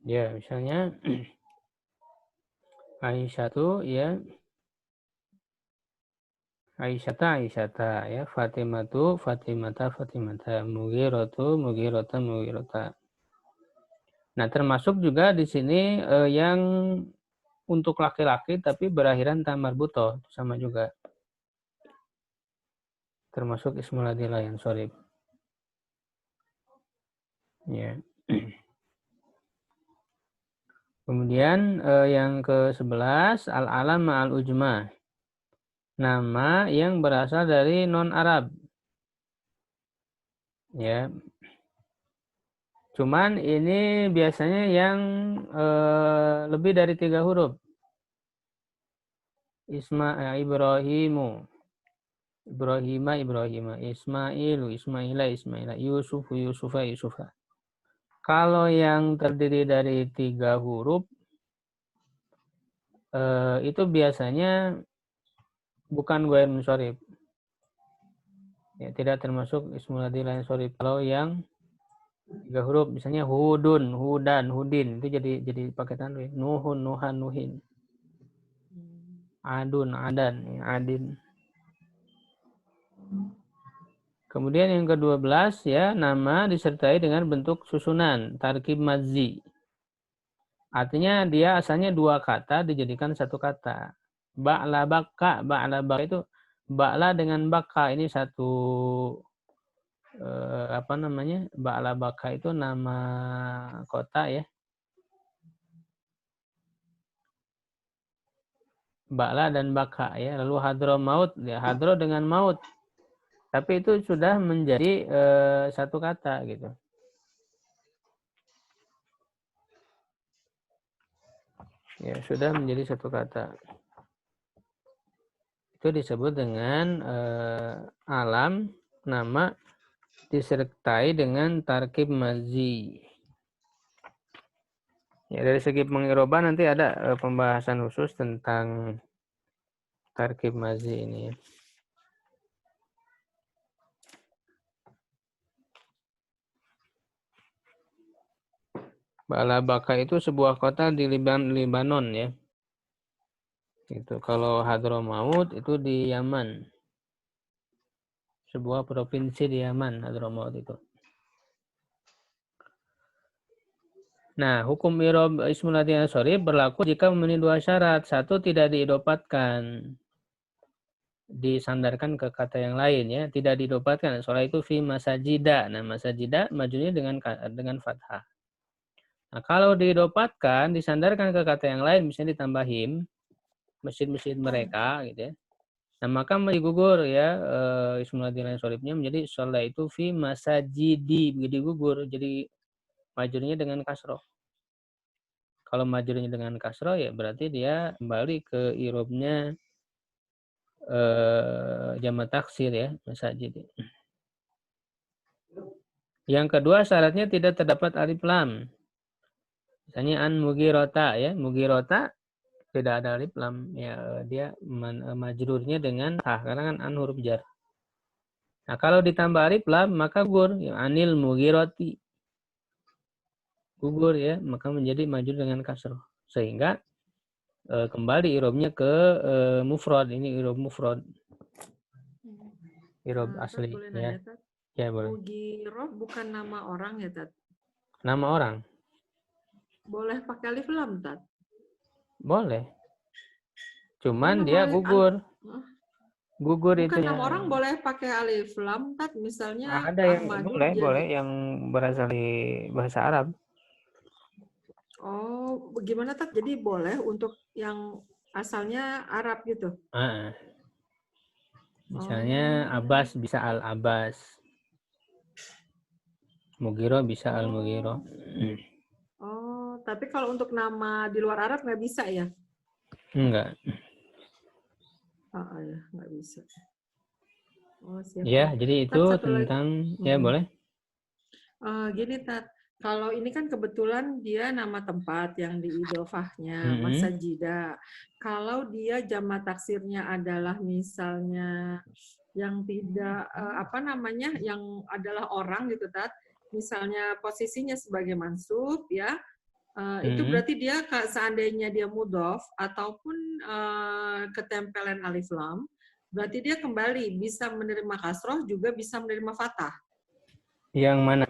Ya, misalnya Aisyatu ya, Aisyata ya, Fatimatu Fatimata, Mughirota. Nah, termasuk juga di sini yang untuk laki-laki tapi berakhiran ta marbutoh, sama juga. Termasuk ismul adilah yang shorib. Ya. Kemudian yang ke-11 al-alam ma'al ujma. Nama yang berasal dari non-Arab. Ya. Cuman ini biasanya yang lebih dari 3 huruf. Ibrahimu. Ibrahima. Ismaila. Yusufa. Kalau yang terdiri dari 3 huruf, itu biasanya bukan ghair munsharif. Ya, tidak termasuk ismul adilah yang sorif. Kalau yang 3 huruf, misalnya hudun, hudan, hudin, itu jadi pakai tanwin. Nuhun, nuhan, nuhin. Adun, adan, adin. Kemudian yang ke-12 ya, nama disertai dengan bentuk susunan, tarkib madzi. Artinya dia asalnya 2 kata dijadikan 1 kata. Ba'la bakka itu ba'la dengan bakka ini satu Ba'la bakka itu nama kota ya. Ba'la dan bakka ya. Lalu hadro maut ya, hadro dengan maut. Tapi itu sudah menjadi 1 kata gitu. Ya, sudah menjadi 1 kata. Itu disebut dengan alam, nama disertai dengan tarkib madzi. Ya, dari segi pengiroban nanti ada pembahasan khusus tentang tarkib madzi ini. Ba'labaka itu sebuah kota di Libanon ya. Itu kalau Hadramaut itu di Yaman. Sebuah provinsi di Yaman, Hadramaut itu. Nah, hukum i'rab ismul ladzi shorib berlaku jika memenuhi 2 syarat. 1, tidak diidopatkan, disandarkan ke kata yang lain ya, tidak diidopatkan. Soal itu fi masajida. Nah, masajida majunya dengan fathah. Nah, kalau diidopatkan, disandarkan ke kata yang lain, misalnya ditambahin masjid-masjid mereka gitu ya. Nah, maka menjadi gugur ya ismul ladzi shoribnya menjadi sholat itu fi masajidi, menjadi gugur, jadi majurnya dengan kasroh. Kalau majurnya dengan kasroh ya berarti dia kembali ke irobnya jamak taksir ya, masajid. Yang kedua syaratnya tidak terdapat alif lam. Misalnya an mugirota ya, mugirota tidak ada alif lam ya, dia majrurnya dengan karena kan an huruf jar. Nah, kalau ditambah alif lam maka gugur ya, anil mugiroti. Gugur ya, maka menjadi majrur dengan kasroh. Sehingga kembali irobnya ke mufrad. Ini irob mufrad. Irob asli boleh ya. nanya, Tat? Ya boleh. Mugiro bukan nama orang ya, Tat? Nama orang? Boleh pakai alif lam, Tat? Boleh. Cuman Oh, dia gugur. Gugur bukan itu nama ya. orang boleh pakai alif lam, Tat? Misalnya Ada yang Ahmad boleh yang berasal di bahasa Arab. Oh, bagaimana, Tat? Jadi boleh untuk yang asalnya Arab gitu? Misalnya Abbas bisa Al-Abbas. Mugiro bisa Al-Mugiro. Oh, tapi kalau untuk nama di luar Arab nggak bisa ya? Enggak. Ya, nggak bisa. Oh, siap. Ya, jadi itu Tat, satu lagi. tentang ya boleh. Gini, Tat. Kalau ini kan kebetulan dia nama tempat yang diidofahnya, Masajida. Kalau dia jamak taksirnya adalah misalnya yang tidak yang adalah orang gitu, Tat. Misalnya posisinya sebagai mansub ya. Itu berarti dia seandainya dia mudhof ataupun ketempelan alif lam, berarti dia kembali bisa menerima kasroh juga bisa menerima fathah. Yang mana?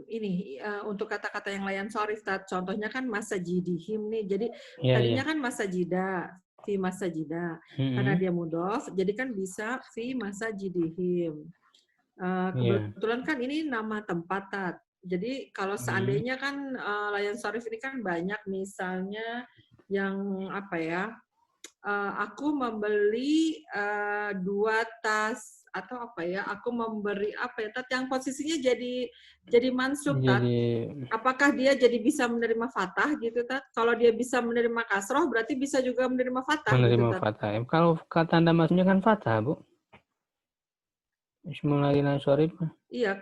Ini untuk kata-kata yang layan sorif, contohnya kan masajidihim nih. Jadi tadinya kan masajida, fi masajida. Karena dia mudhof, jadi kan bisa fi masajidihim. Kebetulan kan ini nama tempat, Tat. Jadi kalau seandainya kan layan sorif ini kan banyak, misalnya yang apa ya, aku membeli 2 tas atau apa ya, aku memberi apa ya, Tat, yang posisinya jadi mansub, Tat. Apakah dia jadi bisa menerima fathah gitu, Tat? Kalau dia bisa menerima kasroh, berarti bisa juga menerima fathah gitu, Tat. Fathah. Kalau tanda masuknya kan fathah, Bu. Ismul ladzi la sorif. Iya,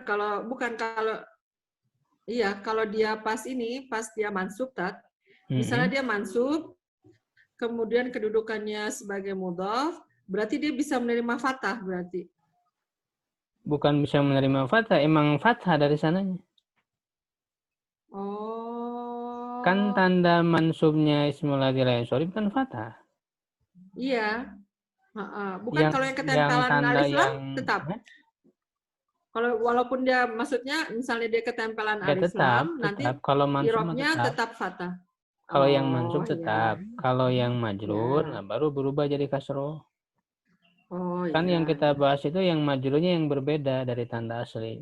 kalau dia pas dia mansub, Tat. Misalnya dia mansub, kemudian kedudukannya sebagai mudhof, berarti dia bisa menerima fathah berarti. Bukan bisa menerima fathah, emang fathah dari sananya. Oh. Kan tanda mansubnya ismul ladzi la sorif kan fathah. Iya. Bukan kalau yang ketempelan alif lam tetap. Kalau walaupun dia maksudnya misalnya dia ketempelan alif lam, nanti kalau irobnya tetap fathah. Kalau yang mansub tetap, kalau yang majrur, nah baru berubah jadi kasroh. Kan yang kita bahas itu yang majrurnya yang berbeda dari tanda asli.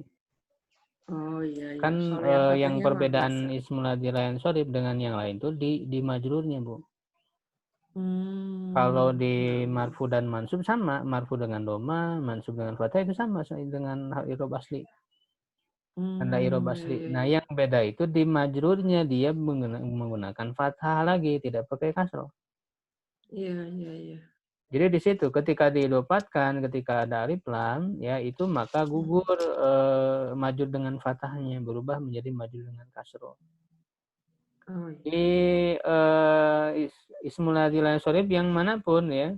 Oh iya. Kan yang perbedaan ismul ladzi la sorif dengan yang lain itu di majrurnya, Bu. Kalau di marfu dan mansub sama, marfu dengan doma, mansub dengan fathah itu sama dengan irob asli. Tanda irob asli. Nah, yang beda itu di majrurnya dia menggunakan fathah lagi, tidak pakai kasroh. Iya. Jadi di situ ketika diidopatkan, ketika ada alif lam, ya itu maka gugur majur dengan fathahnya, berubah menjadi majur dengan kasroh. Di ismul ladzi la sorif yang manapun ya,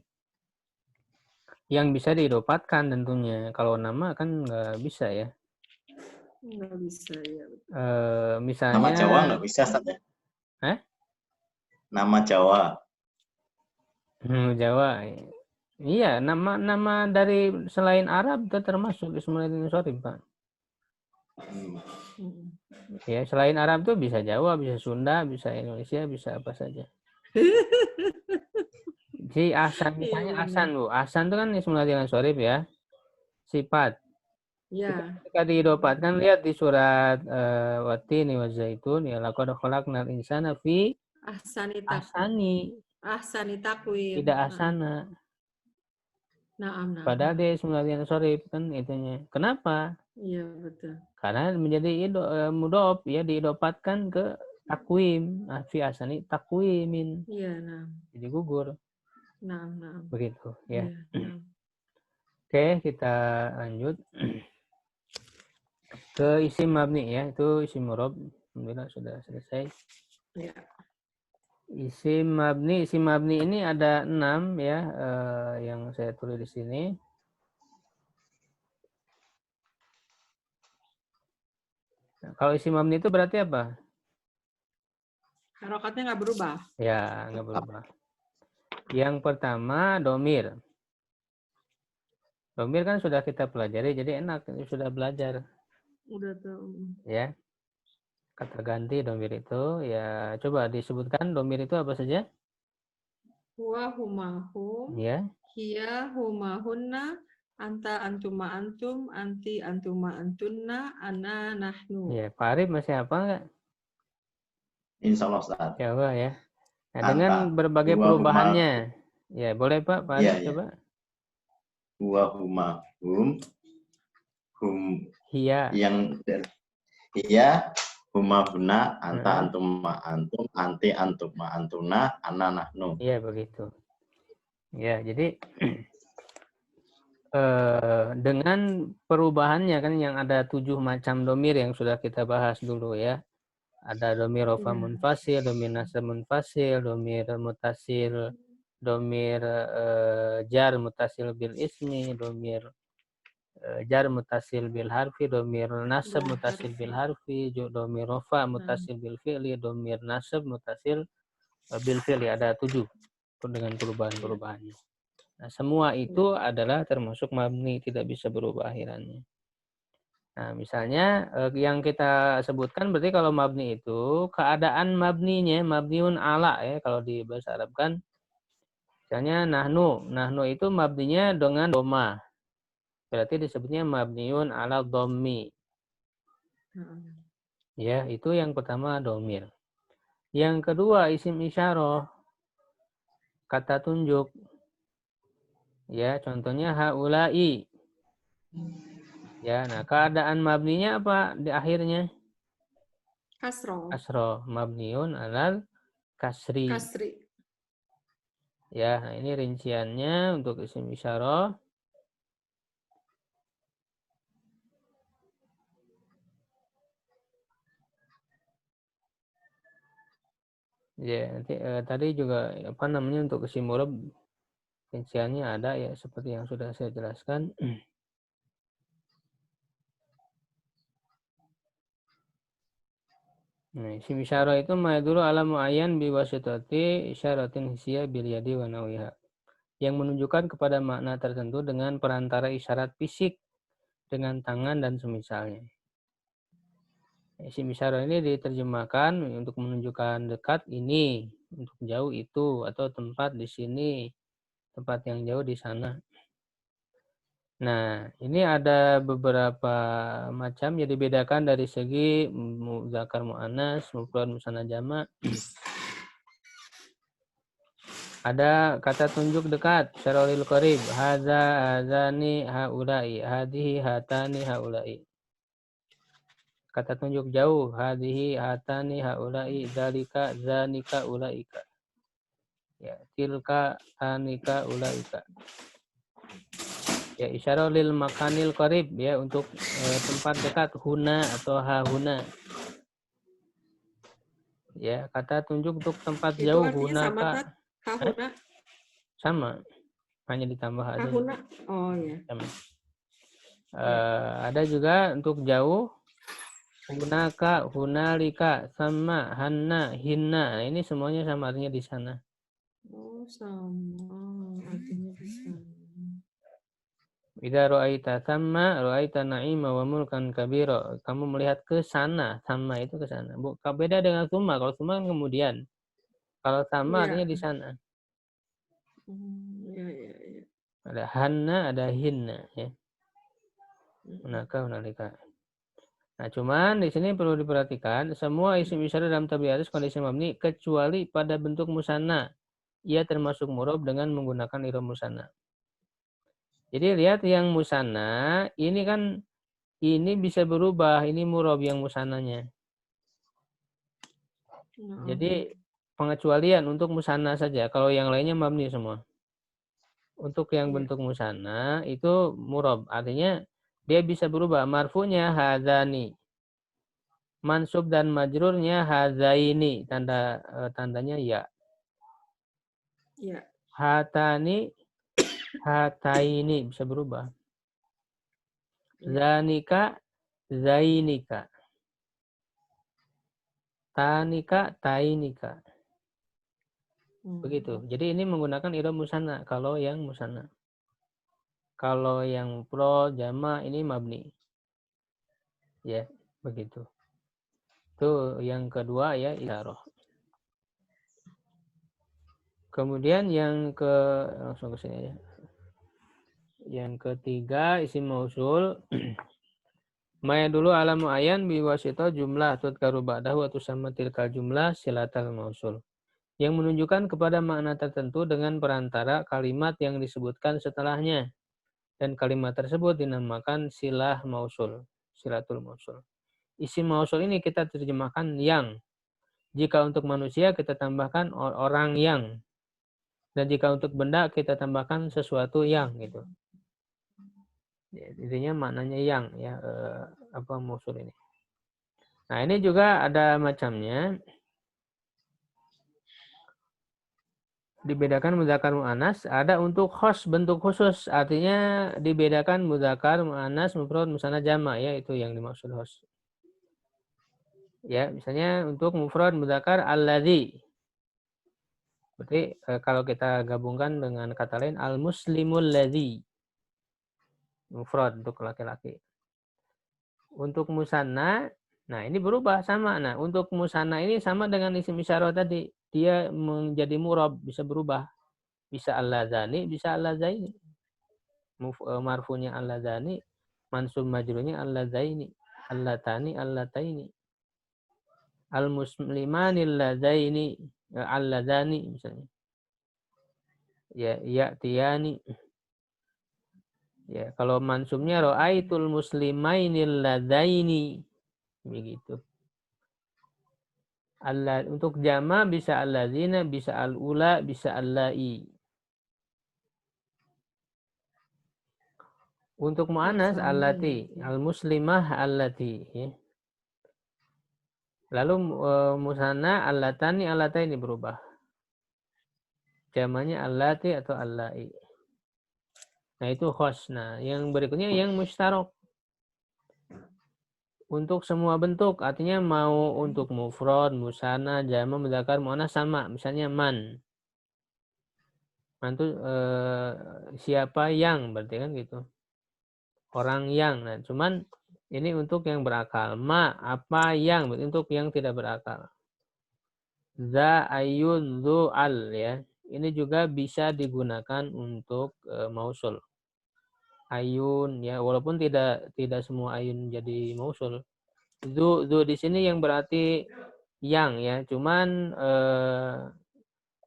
yang bisa diidopatkan tentunya. Kalau nama kan nggak bisa ya. Nggak bisa ya. Misalnya. Nama Jawa nggak bisa, Ustaz. Nama Jawa. Jawa. Iya, nama dari selain Arab itu termasuk ismul ladzi la sorif, Pak. Ya, selain Arab tuh bisa Jawa, bisa Sunda, bisa Indonesia, bisa apa saja. Si Ahsan, misalnya Ahsan, Bu. Ahsan itu kan ismul ladzi la sorif ya. Sifat. Ya. Ketika diidopatkan, lihat di surat Wattini wa Zaitun, ya laqad khalaqnal insana fi ahsani taqwim. Tidak ahsana. Naam. Padahal dia ismul ladzi la sorif kan itunya. Kenapa? Iya, betul. Karena menjadi mudhof ya, diidopatkan ke takwim, fi ahsani takwimin. Iya, nah. Jadi gugur. Nah. Begitu ya. Iya, Oke, kita lanjut ke isim mabni ya, itu isim murob. Alhamdulillah sudah selesai. Ya. Isim mabni ini ada 6 ya, yang saya tulis di sini. Nah, kalau isim mabni itu berarti apa? Harokatnya nggak berubah. Ya, nggak berubah. Yang pertama domir. Domir kan sudah kita pelajari, jadi enak, sudah belajar. Udah tahu. Ya. Kata ganti domir itu, ya coba disebutkan domir itu apa saja? Huwa humahum. Ya. Hiya humahunna. Anta antuma antum. Anti antuma antunna. Ana nahnu. Ya, Pak Arif masih apa enggak? Insya Allah, Ustaz. Coba ya. Nah, dengan berbagai perubahannya. Ya, boleh Pak Arif coba. Huwa humahum. Hiya. Yang hiya humahuna. Anta antuma antum. Anti antuma antuna. Ana nahnu. Iya, begitu. Ya, jadi dengan perubahannya kan yang ada 7 macam domir yang sudah kita bahas dulu ya. Ada domir rofa munfasil, domir nasab munfasil, domir mutasil, domir jar mutasil bil ismi, domir jar mutasil bil harfi, domir nasab mutasil bil harfi, domir rofa mutasil bil fi'li, domir nasab mutasil bil fi'li. Ada 7 dengan perubahan-perubahannya. Nah, semua itu adalah termasuk mabni, tidak bisa berubah akhirannya. Nah, misalnya yang kita sebutkan berarti kalau mabni itu keadaan mabninya mabniun ala ya kalau di bahasa Arab kan. Misalnya nahnu itu mabninya dengan doma. Berarti disebutnya mabniun ala dhammi. Ya, itu yang pertama domir. Yang kedua isim isyarah, kata tunjuk. Ya, contohnya haulai. Ya, nah keadaan mabninya apa di akhirnya? Kasroh. Kasroh, mabniun alal kasri. Kasri. Ya, nah ini rinciannya untuk isim isyarah. Ya, nanti tadi juga apa namanya untuk isim murab rinciannya ada ya seperti yang sudah saya jelaskan. Nah, isim isyarah itu ma'idulu ala mu'ayyan biwasitati isyaratin hisiyah bil yadi wa nawiha. Yang menunjukkan kepada makna tertentu dengan perantara isyarat fisik dengan tangan dan semisalnya. Isim isyarah ini diterjemahkan untuk menunjukkan dekat ini, untuk jauh itu, atau tempat di sini, tempat yang jauh di sana. Nah, ini ada beberapa macam yang dibedakan dari segi muzakkar muannas, mufrad musanna jama'. Ada kata tunjuk dekat, syarolil qarib, hadza, hadzani, haula'i, hadihi, hatani, haula'i. Kata tunjuk jauh, hadihi, hatani, haula'i, dzalika, zanika, ulaika. Ya, tilka, tanika, ulaika. Ya, isyarah lil makanil qarib ya untuk tempat dekat huna atau hahuna. Ya, kata tunjuk untuk tempat Itu jauh artinya sama, hunaka. Tat? Hahuna? Sama, hanya ditambah saja. Hahuna? Oh ya. Sama. Ada juga untuk jauh hunaka, hunalika, sama, hanna, hinna. Nah, ini semuanya sama artinya di sana. Oh, sama. Artinya di sana. Idza ra'aita thamma ra'aita na'ima wa mulkan kabira. Kamu melihat ke sana, sama itu ke sana. Beda dengan summa. Kalau summa kan kemudian. Kalau sama artinya di sana. Ya. Ada hanna, ada hinna ya. Hunaka, hunalika. Nah, cuman di sini perlu diperhatikan semua isim isyarah dalam tabi'atus kondisi mabni kecuali pada bentuk musanna. Ia termasuk murab dengan menggunakan iram musanna. Jadi lihat yang musanna ini kan ini bisa berubah, ini murab yang musannanya. Jadi pengecualian untuk musanna saja, kalau yang lainnya mabni semua. Untuk yang bentuk musanna itu murab, artinya dia bisa berubah. Marfu'nya hadzani. Mansub dan majrurnya hadzaini, tandanya ya. Ya. Hatani, hataini bisa berubah. Zanika, zainika. Tanika, tainika. Begitu. Jadi ini menggunakan iram musanna kalau yang musanna. Kalau yang pro jama ini mabni. Ya, begitu. Itu yang kedua ya isyarah. Kemudian yang langsung ke sini aja. Yang ketiga isim mausul. Maya dulu ala muayyan biwasita jumlah tudkaru ba'dahu atau sama tilkal jumlah silatal mausul. Yang menunjukkan kepada makna tertentu dengan perantara kalimat yang disebutkan setelahnya. Dan kalimat tersebut dinamakan silah mausul, silatul mausul. Isim mausul ini kita terjemahkan yang. Jika untuk manusia kita tambahkan orang yang. Dan jika untuk benda kita tambahkan sesuatu yang gitu. Ya, intinya maknanya yang ya apa mausul ini. Nah, ini juga ada macamnya. dibedakan mudzakkar muannas, ada untuk khos bentuk khusus, artinya dibedakan mudzakkar muannas mufrad musanna jama', ya itu yang dimaksud khos. Ya, misalnya untuk mufrad mudzakkar alladzi. Berarti kalau kita gabungkan dengan kata lain al-muslimul ladzi. Mufrad untuk laki-laki. Untuk musanna, nah ini berubah sama. Nah, untuk musanna ini sama dengan isim isyarah tadi. Dia menjadi murab, bisa berubah. Bisa alladzani, bisa alladzaini. Marfunya alladzani, mansub majrurnya alladzaini, allatani, allataini. Al-muslimani alladzaini, alladzani misalnya. Ya, ya'tiyani. Ya, kalau mansubnya ra'aitul muslimainil ladzaini. Begitu. Untuk jama bisa alladzina, bisa al-ula, bisa allai. Untuk muannas allati, al-muslimah allati, ya. Lalu musanna allatani, allataini berubah. Jamanya allati atau allai. Nah, itu khos. Nah, yang berikutnya yang mustarok. Untuk semua bentuk, artinya mau untuk mufrad, musanna, jama, mudzakkar, muannas sama. Misalnya man. Man itu siapa yang, berarti kan gitu. Orang yang. Nah, cuman ini untuk yang berakal. Ma, apa yang, berarti untuk yang tidak berakal. Za, ayun, zu, al, ya. Ini juga bisa digunakan untuk mausul. Ayun, ya, walaupun tidak semua ayun jadi mausul. Zu di sini yang berarti yang, ya. Cuman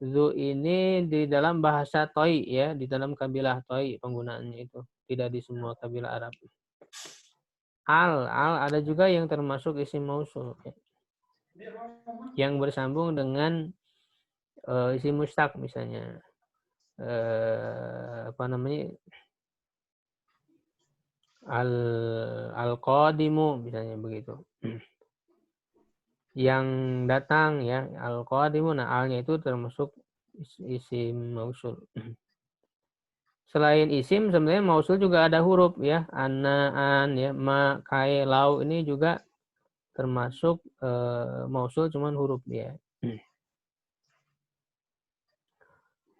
zu ini di dalam bahasa Toi, ya, di dalam kabilah Toi penggunaannya itu, tidak di semua kabilah Arab. Al ada juga yang termasuk isim mausul, ya, yang bersambung dengan isim mustaq misalnya. Apa namanya? Al-qadimu misalnya begitu. Yang datang, ya, al-qadimu, nah alnya itu termasuk isim mausul. Selain isim sebenarnya mausul juga ada huruf, ya. Ana, an, ya, ma, kai, lau ini juga termasuk mausul cuman huruf, ya.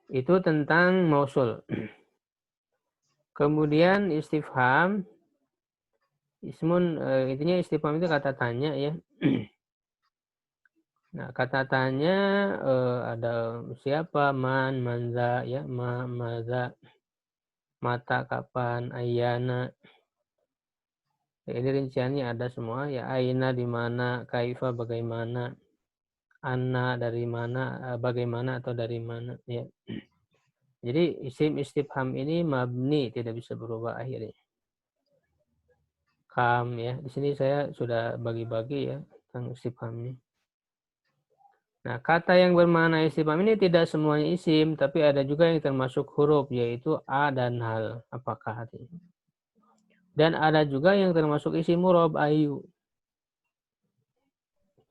Itu tentang mausul. Kemudian istifham. Ismun, intinya istifham itu kata tanya, ya. Nah, kata tanya ada siapa, man, manza, ya, ma, maza, mata, kapan, ayana. Ya, ini rinciannya ada semua, ya. Aina di mana, kaifa bagaimana, anna dari mana, bagaimana atau dari mana, ya. Jadi isim istifham ini mabni, tidak bisa berubah akhirnya. Kam, ya. Di sini saya sudah bagi-bagi, ya, tentang istifhamnya. Nah, kata yang bermakna istifham ini tidak semuanya isim, tapi ada juga yang termasuk huruf, yaitu a dan hal. Apakah artinya? Dan ada juga yang termasuk isim murab, ayu.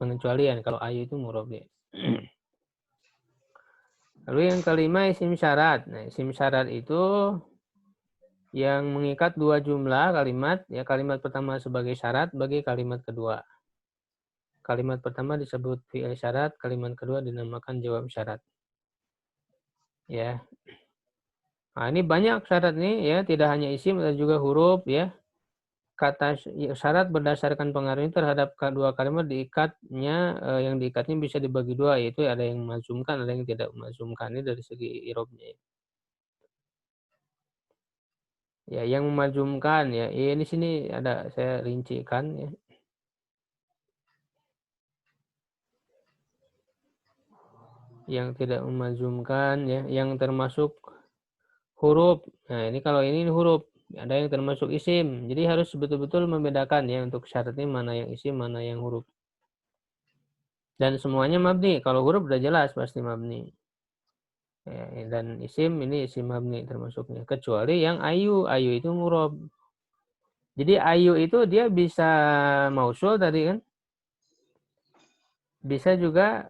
Pengecualian kalau ayu itu murab, ya. Lalu yang kelima isim syarat. Nah, isim syarat itu yang mengikat dua jumlah kalimat, ya, kalimat pertama sebagai syarat bagi kalimat kedua. Kalimat pertama disebut fi'il syarat, kalimat kedua dinamakan jawab syarat. Ya. Nah, ini banyak syarat nih, ya, tidak hanya isim, ada juga huruf, ya. Kata syarat berdasarkan pengaruhnya terhadap kedua kalimat diikatnya, yang diikatnya bisa dibagi dua, yaitu ada yang memazumkan, ada yang tidak memazumkan. Ini dari segi irobnya. Ya, yang memazumkan, ya, ini sini ada saya rincikan, ya. Yang tidak memazumkan, ya, yang termasuk huruf. Nah, ini kalau ini huruf, ada yang termasuk isim. Jadi harus betul-betul membedakan, ya, untuk syaratnya mana yang isim, mana yang huruf. Dan semuanya mabni. Kalau huruf udah jelas pasti mabni. Ya, dan isim ini isim mabni termasuknya. Kecuali yang ayu. Ayu itu murab. Jadi ayu itu dia bisa mausul tadi kan. Bisa juga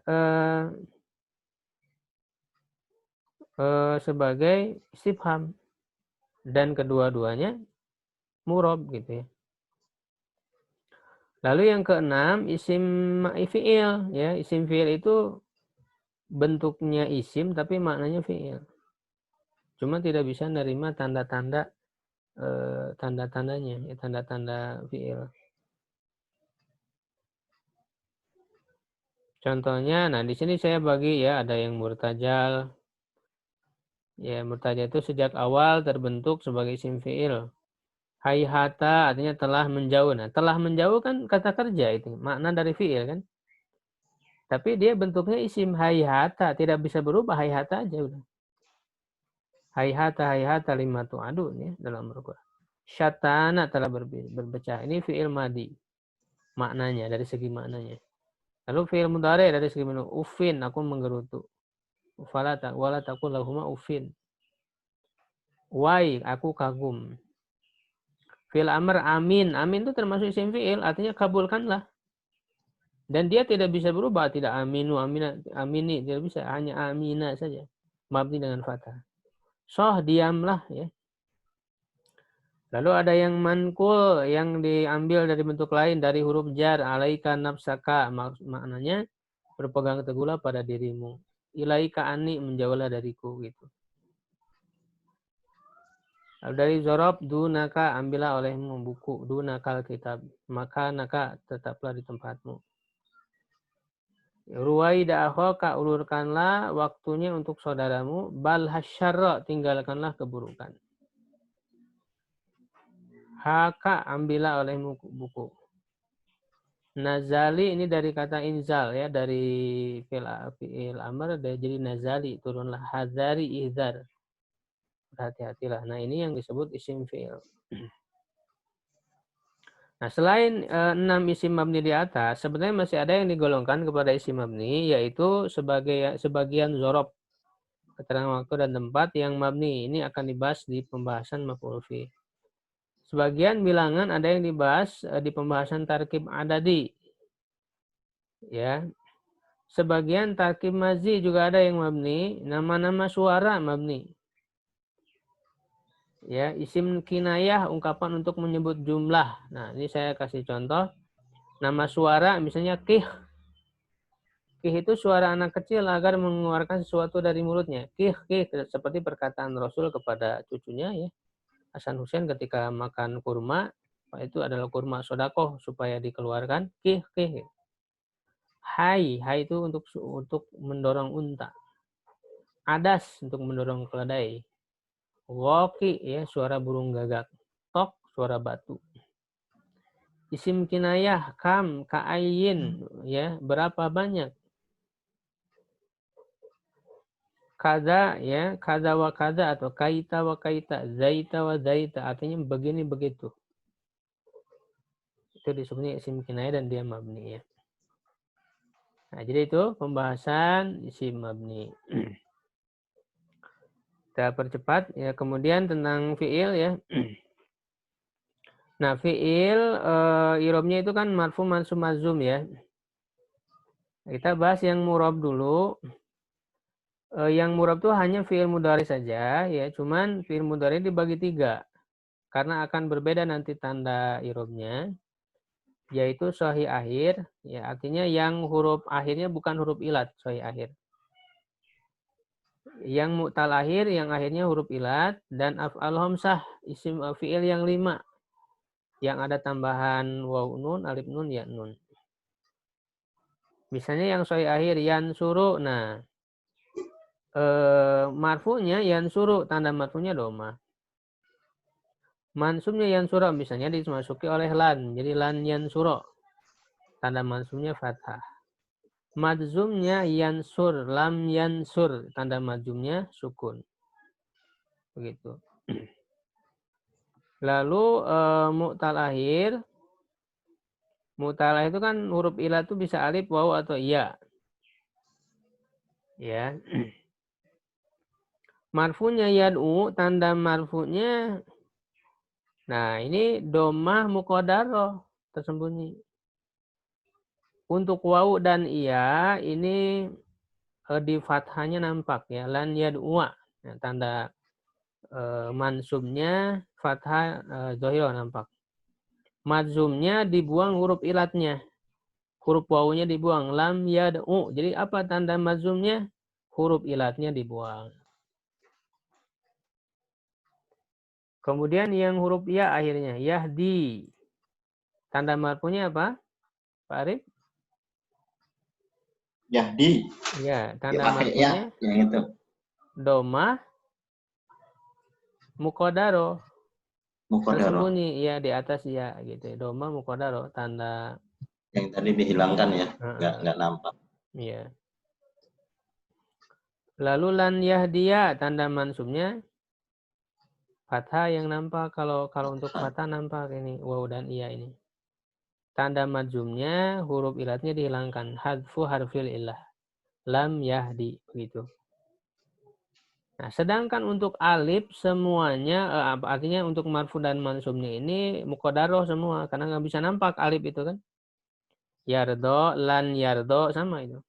sebagai istifham. Dan kedua-duanya murob gitu ya. Lalu yang keenam, isim fi'il ya. Isim fi'il itu bentuknya isim tapi maknanya fi'il. Cuma tidak bisa menerima tanda-tanda tanda-tandanya, ya, tanda-tanda fi'il. Contohnya, nah di sini saya bagi ya, ada yang murtajal. Ya, murtajal itu sejak awal terbentuk sebagai isim fi'il. Hayhata artinya telah menjauh. Nah, telah menjauh kan kata kerja itu, makna dari fi'il kan. Tapi dia bentuknya isim hayhata, tidak bisa berubah hayhata aja udah. Hayhata lima tu'adun ya dalam Al-Qur'an. Syatana telah berpecah. Ini fi'il madi. Maknanya dari segi maknanya. Lalu fi'il mudhari dari segi makna ufin, aku menggerutu. Wala taqul lahuma ufin. Wai, aku kagum. Fi'il amr amin. Amin itu termasuk isim fi'il, artinya kabulkanlah. Dan dia tidak bisa berubah, tidak aminu, amini, tidak bisa, hanya amina saja. Mabni dengan fathah. Soh, diamlah ya. Lalu ada yang mankul, yang diambil dari bentuk lain, dari huruf jar, alaika nafsaka, maknanya berpegang teguhlah pada dirimu. Ilaika ani, menjauhlah dariku gitu. Lalu dari zorob, dunaka, ambillah olehmu buku, dunakal kitab, maka naka tetaplah di tempatmu. Ruwai da'akhoka, ulurkanlah waktunya untuk saudaramu, bal hasyarra, tinggalkanlah keburukan. Haka, ambillah olehmu buku. Nazali ini dari kata inzal ya, dari fi'il amr jadi nazali, turunlah. Hadzari ihzar, berhati-hatilah. Nah, ini yang disebut isim fi'il. Nah, selain 6 isim mabni di atas, sebenarnya masih ada yang digolongkan kepada isim mabni, yaitu sebagian zorob, keterangan waktu dan tempat yang mabni. Ini akan dibahas di pembahasan maf'ul fi. Sebagian bilangan ada yang dibahas di pembahasan tarkib adadi. Ya. Sebagian tarkib mazi juga ada yang mabni, nama-nama suara mabni. Ya, isim kinayah ungkapan untuk menyebut jumlah. Nah, ini saya kasih contoh. Nama suara misalnya kih. Kih itu suara anak kecil agar mengeluarkan sesuatu dari mulutnya. Kih, kih, seperti perkataan Rasul kepada cucunya ya. Hasan Husain ketika makan kurma, itu adalah kurma sodakoh supaya dikeluarkan. Kih, kih. Hai, hai itu untuk mendorong unta. Adas untuk mendorong keledai. Woki ya suara burung gagak. Tok suara batu. Isim kinayah kam ka'ayin ya berapa banyak. Kada ya kada wa kada atau kaita wa kaita, zaita wa zaita artinya begini begitu. Itu disebutnya isim kinayah dan dia mabni ya. Nah, jadi itu pembahasan isim mabni. Kita percepat ya, kemudian tentang fiil ya. Nah, fiil irobnya itu kan marfu mansub mazum ya. Kita bahas yang murab dulu. Yang murab itu hanya fiil mudhari saja ya, cuman fiil mudhari dibagi 3 karena akan berbeda nanti tanda irobnya, yaitu sahih akhir ya, artinya yang huruf akhirnya bukan huruf ilat, sahih akhir. Yang mu'tal akhir yang akhirnya huruf ilat, dan af'al hamsah isim fiil yang 5 yang ada tambahan waw nun, alif nun, ya nun. Misalnya yang sahih akhir yansuru, nah marfu'nya yansuru, tanda marfu'nya doma. Mansubnya yansura misalnya dimasuki oleh lan, jadi lan yansuro, tanda mansubnya fathah. Madzumnya yansur, lam yansur, tanda madzumnya sukun. Begitu. Lalu mu'tal akhir itu kan huruf ilah itu bisa alif, waw atau iya. Ya. Marfunya yad'u, tanda marfunya. Nah, ini domah muqaddarah tersembunyi. Untuk waw dan iya ini di fathahnya nampak ya, lan yad'u'a. Nah, tanda mansubnya fathah zahirah nampak. Madzumnya dibuang huruf ilatnya. Huruf wawunya dibuang. Lam yad'u. Jadi apa tanda madzumnya? Huruf ilatnya dibuang. Kemudian yang huruf ya akhirnya. Yahdi. Tanda marfu'nya apa? Pak Arif? Yahdi. Ya, tanda Pakai ya, marfu'nya yang itu. domah mukodaro. Mukodaro. Tersembunyi ya di atas ya gitu. Domah mukodaro. Tanda. Yang tadi dihilangkan ya, nggak nampak. Iya. Lalu lan yahdiya tanda mansubnya fathah yang nampak. Kalau untuk fathah nampak ini waw dan iya ini. Tanda madzumnya huruf ilatnya dihilangkan. Hadfu harfil ilah. Lam yahdi begitu. Nah, sedangkan untuk alif semuanya artinya untuk marfu dan mansubnya ini muqaddarah semua karena nggak bisa nampak alif itu kan. Yardo, lan yardo sama itu.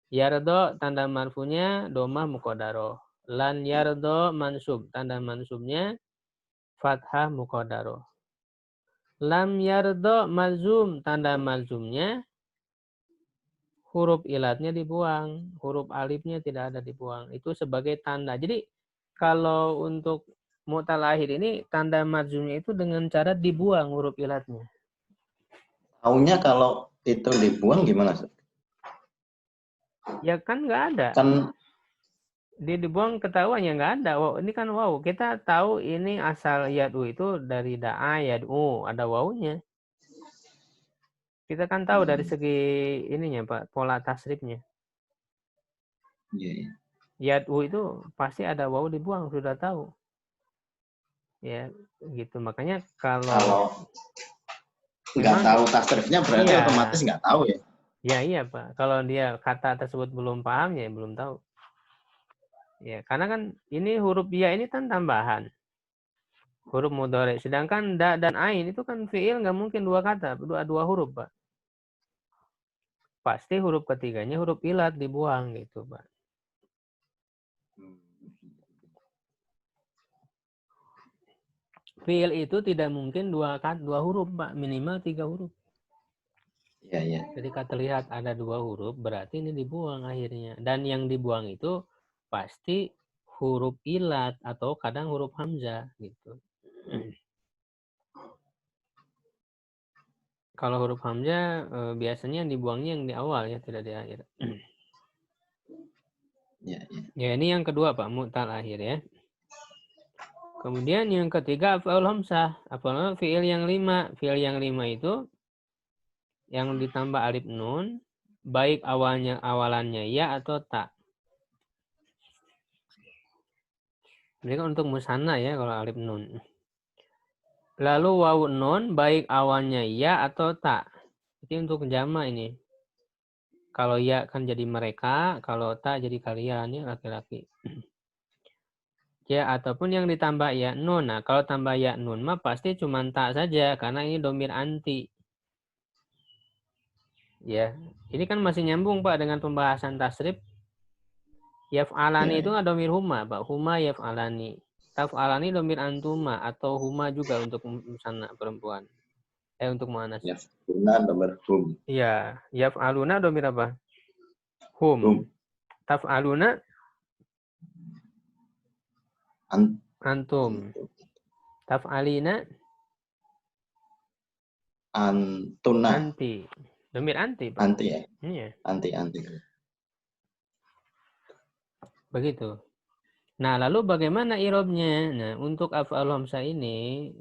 Yardo tanda marfunya domah muqaddarah. Lan yardo mansub. Tanda mansubnya fathah muqaddarah. Lam yardo mazum. Tanda mazumnya huruf ilatnya dibuang. Huruf alifnya tidak ada dibuang. Itu sebagai tanda. Jadi kalau untuk mu'tal akhir ini tanda mazumnya itu dengan cara dibuang huruf ilatnya. Taunya kalau itu dibuang gimana? Ya kan nggak ada. Kan Dia dibuang ketahuan ya nggak ada. Wow, ini kan wow. Kita tahu ini asal yad'u itu dari da'a yad'u. Ada wawunya. Kita kan tahu dari segi ininya Pak, pola tasrifnya. Yad'u itu pasti ada wawu dibuang, sudah tahu. Ya, gitu. Makanya kalau nggak tahu tasrifnya berarti iya, otomatis nggak tahu ya. Ya iya Pak. Kalau dia kata tersebut belum paham ya belum tahu. Ya, karena kan ini huruf ya ini kan tambahan. Huruf mudhari. Sedangkan da dan ain itu kan fiil nggak mungkin dua kata, dua huruf, Pak. Pasti huruf ketiganya huruf ilat dibuang gitu, Pak. Fiil itu tidak mungkin dua huruf, Pak. Minimal 3 huruf. Iya. Ketika terlihat ada 2 huruf, berarti ini dibuang akhirnya. Dan yang dibuang itu pasti huruf ilat atau kadang huruf hamzah gitu. Kalau huruf hamzah biasanya dibuangnya yang di awal ya, tidak di akhir. Ya, ini yang kedua Pak, mu'tal akhir ya. Kemudian yang ketiga af'al hamzah. Af'al fi'il yang 5. Fi'il yang 5 itu yang ditambah alif nun, baik awalannya ya atau tak. Ini kan untuk musanna ya kalau alif nun. Lalu wawu nun baik awalnya ya atau tak. Jadi untuk jama ini. Kalau ya kan jadi mereka, kalau tak jadi kalian ya laki-laki. Ya ataupun yang ditambah ya nun. Nah kalau tambah ya nun mah pasti cuma tak saja karena ini domir anti. Ya, ini kan masih nyambung Pak dengan pembahasan tasrif. Yaf'alani itu nggak domir huma Pak. Huma yaf'alani. Taf'alani domir antuma atau huma juga untuk musanna perempuan. Untuk muannas. Yaf'aluna domir hum. Iya, yaf'aluna domir apa? Hum. Taf'aluna antum. Taf'alina antuna. Anti. Domir anti Pak. Anti ya. Iya. Anti. Begitu. Nah, lalu bagaimana i'rabnya? Nah, untuk af'al hamzah ini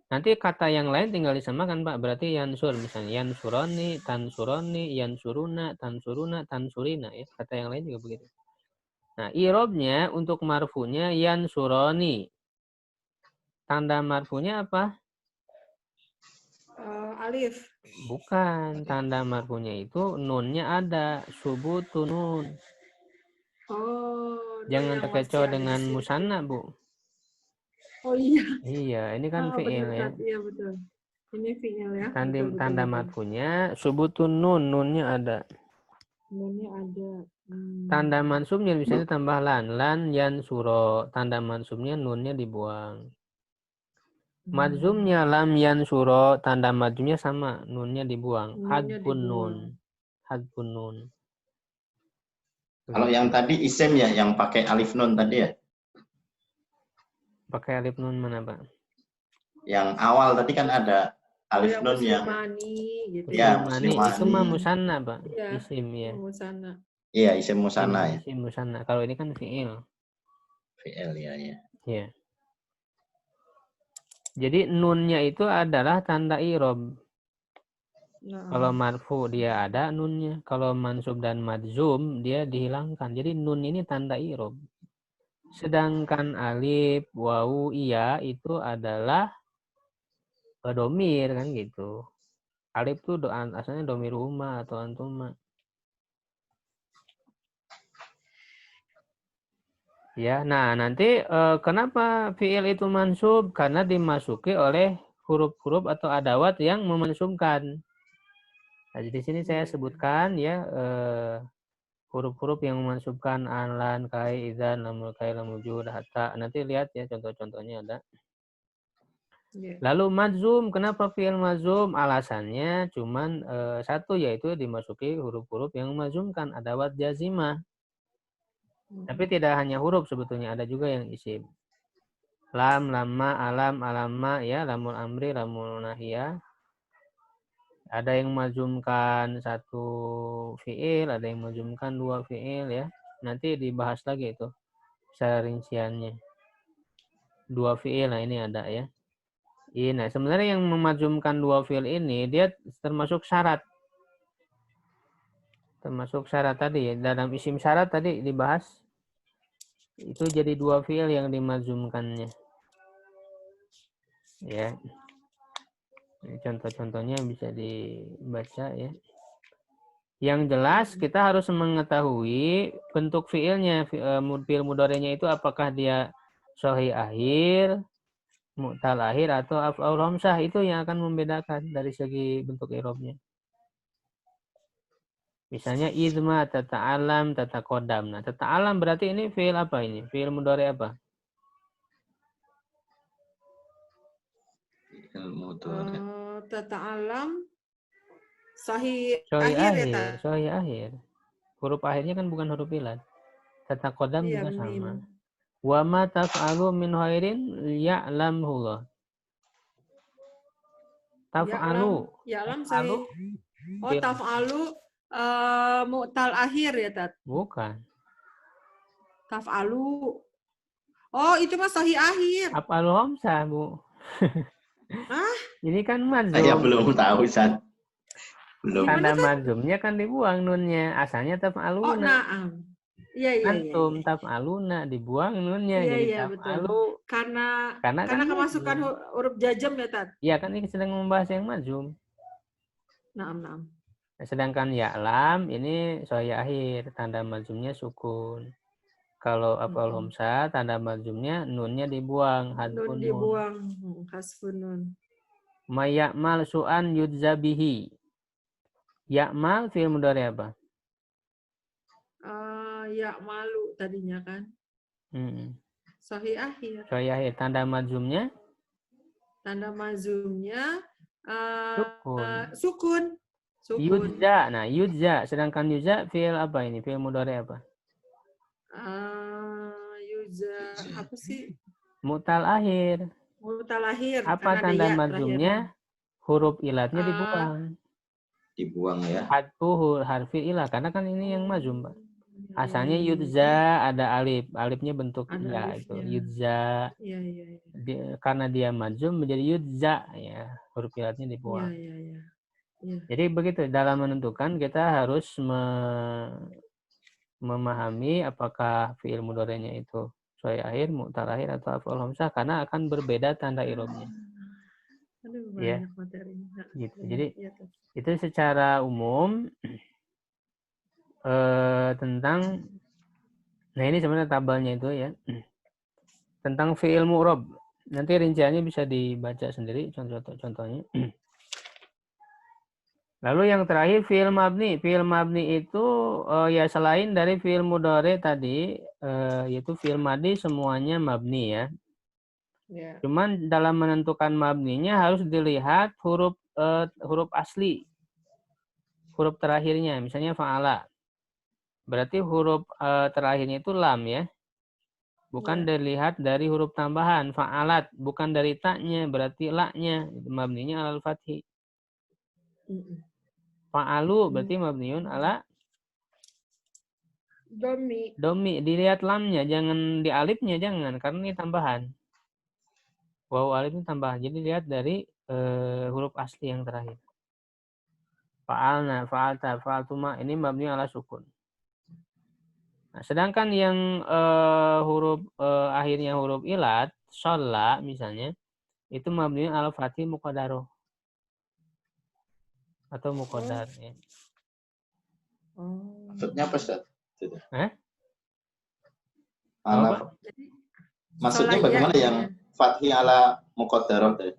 nanti kata yang lain tinggal disamakan Pak. Berarti yansur misalnya yansurani, tansurani, yansuruna, tansuruna, tansurina ya. Kata yang lain juga begitu. Nah, i'rabnya untuk marfunya yansurani. Tanda marfunya apa? Alif. Bukan. Tanda marfunya itu nunnya ada. Subutun nun. Oh. Jangan terkecoh dengan musanna, Bu. Oh iya. Iya, ini kan fi'il ya. Iya betul. Ini fi'il ya. Tanda marfunya subutun nun, nunnya ada. Nunnya ada. Tanda mansubnya misalnya tambah lan. Lan yansuro. Tanda mansubnya nunnya dibuang. Madzumnya lam yansuro. Tanda madzumnya sama. Nunnya dibuang. Hadfun nun. Hadfun nun. Kalau yang tadi isim ya, yang pakai alif nun tadi ya? Pakai alif nun mana, Pak? Yang awal tadi kan ada alif nun yang gitu. Ya, Muslimani itu mah musanna, Pak. Ya, Isim ya. Musanna. Iya, isim musanna ya. Isim musanna. Kalau ini kan fi'il. Fi'il ya, ya. Ya. Jadi nunnya itu adalah tanda i'rab. Kalau marfu dia ada nunnya. Kalau mansub dan madzum dia dihilangkan. Jadi nun ini tanda i'rab. Sedangkan alif, wawu, iya itu adalah domir kan gitu. Alif itu asalnya domir huma atau antuma. Ya, nah nanti kenapa fi'il itu mansub? Karena dimasuki oleh huruf-huruf atau adawat yang memansubkan. Nah, di sini saya sebutkan ya huruf-huruf yang memansubkan an, kai, idzan, lamul kai, lamul jud, hatta. Nanti lihat ya contoh-contohnya ada. Lalu madzum, kenapa fi'il madzum? Alasannya cuman satu, yaitu dimasuki huruf-huruf yang memazumkan adawat jazimah. Tapi tidak hanya huruf sebetulnya, ada juga yang isim. Lam, lama, alam, alama, ya, lamul amri, lamul nahiyah. Ada yang memazumkan satu fi'il, ada yang memazumkan dua fi'il ya. Nanti dibahas lagi itu secara rinciannya. Dua fi'il, nah ini ada ya. Nah, sebenarnya yang memazumkan dua fi'il ini dia termasuk syarat. Termasuk syarat tadi ya. Dalam isim syarat tadi dibahas. Itu jadi dua fi'il yang dimazumkannya. Ya. Contoh-contohnya bisa dibaca ya. Yang jelas kita harus mengetahui bentuk fi'ilnya. Fi'il mudhari'nya itu apakah dia sahih akhir, mu'tal akhir, atau af'al hamzah. Itu yang akan membedakan dari segi bentuk i'rabnya. Misalnya izma, tata'alam, tataqaddam. Nah, tata'alam berarti ini fi'il apa ini? Fi'il mudhari' apa? Tata'alam sahih Sahih akhir ya, akhir, sahih akhir. Huruf akhirnya kan bukan huruf ilat. Tataqaddam juga sama. Wa ma taf'alu min khairin ya'lamhullah. Taf'alu. Ya'lam sahih. Oh, taf'alu mu'tal akhir ya, Tat? Bukan. Taf'alu. Oh, itu mah sahih akhir. Af'alu hamzah, Bu. Hah? Ini kan madzum. Saya belum tahu, San. Belum. Tanda madzumnya kan dibuang nunnya. Asalnya taf'aluna. Oh, na'am. Iya. Antum taf'aluna, dibuang nunnya jadi taf'alu. Karena kan kemasukan huruf jazm ya, Tat? Iya, kan ini sedang membahas yang madzum. Na'am. Sedangkan ya'lam ini sahih akhir, tanda madzumnya sukun. Kalau af'al hamzah tanda madzumnya nunnya dibuang, hadfun nun. Dibuang, hasfun nun. Mayakmal su'an yudzabihi. Ya'mal fi'il mudhari' apa? Ya'malu tadinya kan. Sahih akhir. Sahih akhir, tanda madzumnya? Tanda madzumnya sukun. Yudza. Nah, yudza. Sedangkan yudza fi'il apa ini? Fi'il mudhari' apa? Yudza apa sih? Mu'tal akhir. Mu'tal akhir. Apa tanda madzumnya? Huruf ilatnya dibuang. Dibuang ya. Hadfuhu harfi ilah, karena kan ini yang madzum, Pak. Asalnya yudza ada alif. Alifnya bentuk ya itu. Yudza. Iya. Karena dia madzum menjadi yudza ya. Huruf ilatnya dibuang. Iya. Jadi begitu, dalam menentukan kita harus memahami apakah fi'il mudhari'nya itu sahih akhir, mu'tal akhir, atau af'al hamzah, karena akan berbeda tanda i'rabnya. Ya. Gitu. Jadi itu secara umum tentang, nah ini sebenarnya tabelnya itu ya, tentang fi'il mu'rab. Nanti rinciannya bisa dibaca sendiri contoh-contohnya. Lalu yang terakhir fi'il mabni. Fi'il mabni itu ya selain dari fi'il mudhari tadi, yaitu fi'il madi semuanya mabni ya. Ya. Cuman dalam menentukan mabninya harus dilihat huruf asli, huruf terakhirnya. Misalnya fa'ala. Berarti huruf terakhirnya itu lam ya. Bukan Ya. dilihat dari huruf tambahan. Fa'alat. Bukan dari taknya. Berarti la-nya. Mabninya alal fathi. Fa'alu berarti mabniun ala Domi. domi. Dilihat lamnya. Jangan di alifnya. Jangan. Karena ini tambahan. Waw alif ini tambahan. Jadi lihat dari huruf asli yang terakhir. Fa'alna, fa'alta, fa'altuma. Ini mabniun ala sukun. Nah, sedangkan yang huruf akhirnya huruf ilat, sholla misalnya, itu mabniun ala fathi muqaddaroh atau muqaddar. Ya. Maksudnya apa, Ustaz? Apa? Maksudnya bagaimana yang fathi ala muqaddarah tadi?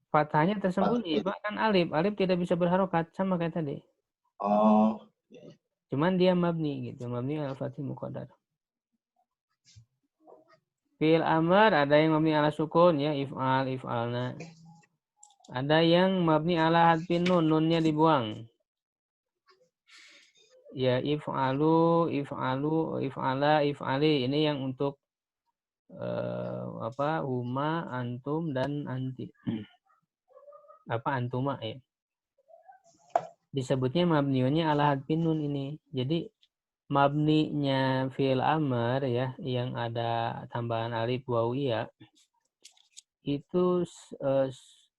Fathahnya tersembunyi, Pak, kan alif. Alif tidak bisa berharokat sama kayak tadi. Oh. Cuman dia mabni gitu, mabni ala fathi muqaddar. Fi'il amr ada yang mabni ala sukun ya, if'al, if'alna. Ada yang mabni ala hadfin nun, nunnya dibuang. Ya, if'alu, if'alu, if'ala, if'ali. Ini yang untuk huma, antum dan anti. Antuma ya. Disebutnya mabniunnya ala hadfin nun ini. Jadi mabninya fi'il amr ya yang ada tambahan alif waw ya itu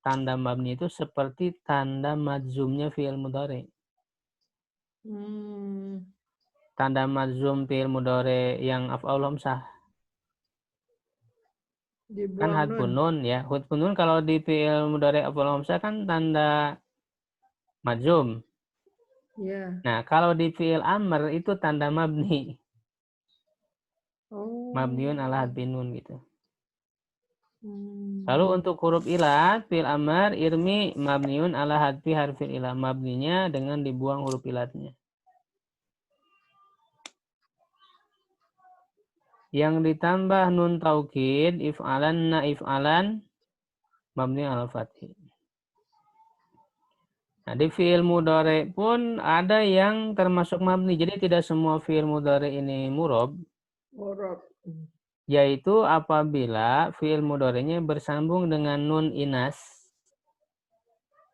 tanda mabni itu seperti tanda madzumnya fi'il mudhari. Tanda madzum fi'il mudhari yang af'aul hamzah. Kan hadfun nun ya. Hadfun nun kalau di fi'il mudhari af'aul hamzah kan tanda madzum. Yeah. Nah, kalau di fi'il amr itu tanda mabni. Mabniun ala hadfin nun gitu. Lalu untuk huruf ilat, fi'il amr, irmi, mabniun ala hadfi harfil ilah. Mabninya dengan dibuang huruf ilatnya. Yang ditambah nun taukid, if'alan, na if'alan, mabni ala fathi. Nah, di fi'il mudhari pun ada yang termasuk mabni. Jadi tidak semua fi'il mudhari ini murob. Yaitu apabila fi'il mudhari'nya bersambung dengan nun inas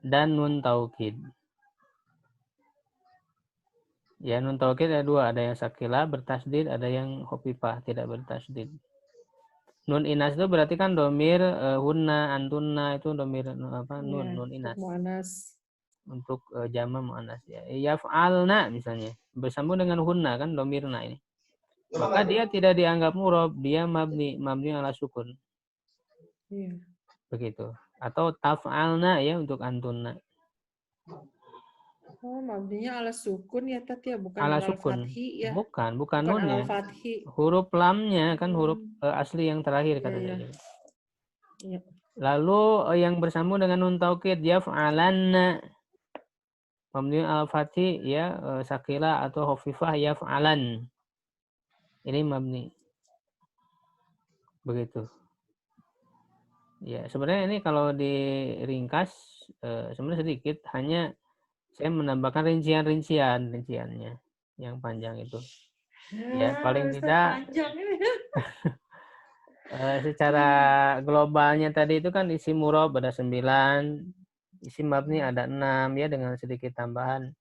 dan nun taukid. Ya, nun taukid ada dua, ada yang sakila bertasdid, ada yang khofifah tidak bertasdid. Nun inas itu berarti kan domir hunna, antunna itu domir nun inas. Untuk jama muannas ya. Yaf'alna misalnya bersambung dengan hunna kan domirna ini. Maka dia tidak dianggap murob, dia mabni ala sukun. Iya. Begitu. Atau taf'alna ya untuk antunna. Oh, mabninya ala sukun ya, Tat ya, bukan Ala ala sukun. fathi ya. Bukan Bukan nunnya. ala fathi. Huruf lamnya kan huruf asli yang terakhir katanya. Iya. Lalu yang bersambung dengan nun taukid yaf'alanna. Mabni al fathi ya sakila atau khafifah yaf'alan. Ini mabni. Begitu. Ya, sebenarnya ini kalau diringkas sebenarnya sedikit, hanya saya menambahkan rinciannya yang panjang itu. Ya, paling tidak secara globalnya tadi itu kan isi murob ada 9, isi mabni ada 6 ya dengan sedikit tambahan.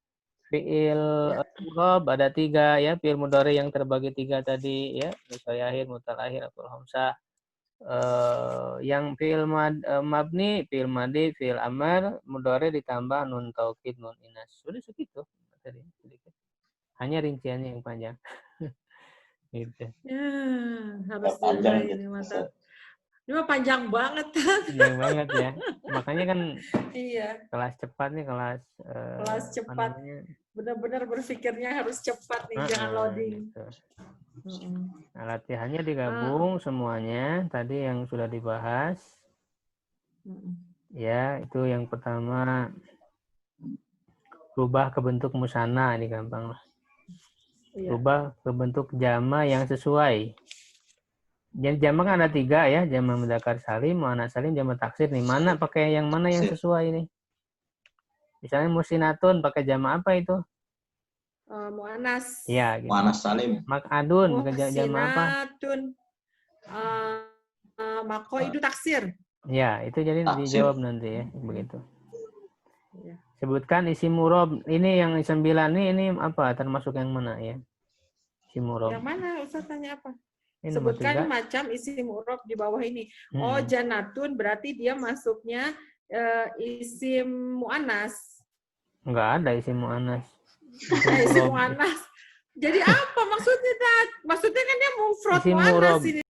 Fi'il murob ada 3 ya, fi'il mudhari yang terbagi 3 tadi ya, misal akhir, mutal akhir, atau hamzah. Yang fi'il mabni, fi'il madi, fi'il amr, mudhari ditambah nun taukid, nun inas. Sudah segitu tadi sedikit. Hanya rinciannya yang panjang. Gitu. Ya, harus panjang ini mantap. Ini mah panjang banget. Panjang banget ya. Makanya kan iya. Kelas cepat nih, kelas cepat. Benar-benar berpikirnya harus cepat nih, jangan loading. Gitu. Nah, latihannya digabung semuanya tadi yang sudah dibahas. Ya, itu yang pertama. Rubah ke bentuk musanna, ini gampang lah. Iya. Rubah ke bentuk jama yang sesuai. Jadi jama kan ada 3 ya, jama mudzakkar salim, muannats salim, jama taksir nih. Mana pakai yang mana yang sesuai nih? Misalnya musinatun pakai jama apa itu? Mu'anas. Ya, gitu. Mu'annas salim. Mak'adun pakai jama apa? Muhsinatun. Maqaidu taksir. Ya, itu jadi Taksir. dijawab nanti ya, begitu. Iya. Sebutkan isi murob. Ini yang 9 ini apa? Termasuk yang mana ya? Isi murob. Yang mana? Ustaz tanya apa? Ini nomor Sebutkan 3. macam isim mu'rab di bawah ini. Oh, janatun berarti dia masuknya isim mu'annas. Enggak ada isi mu'annas. Isim mu'annas. Jadi apa maksudnya, Tat? Maksudnya kan dia mufrad Isim mu'annas mu'rab. ini.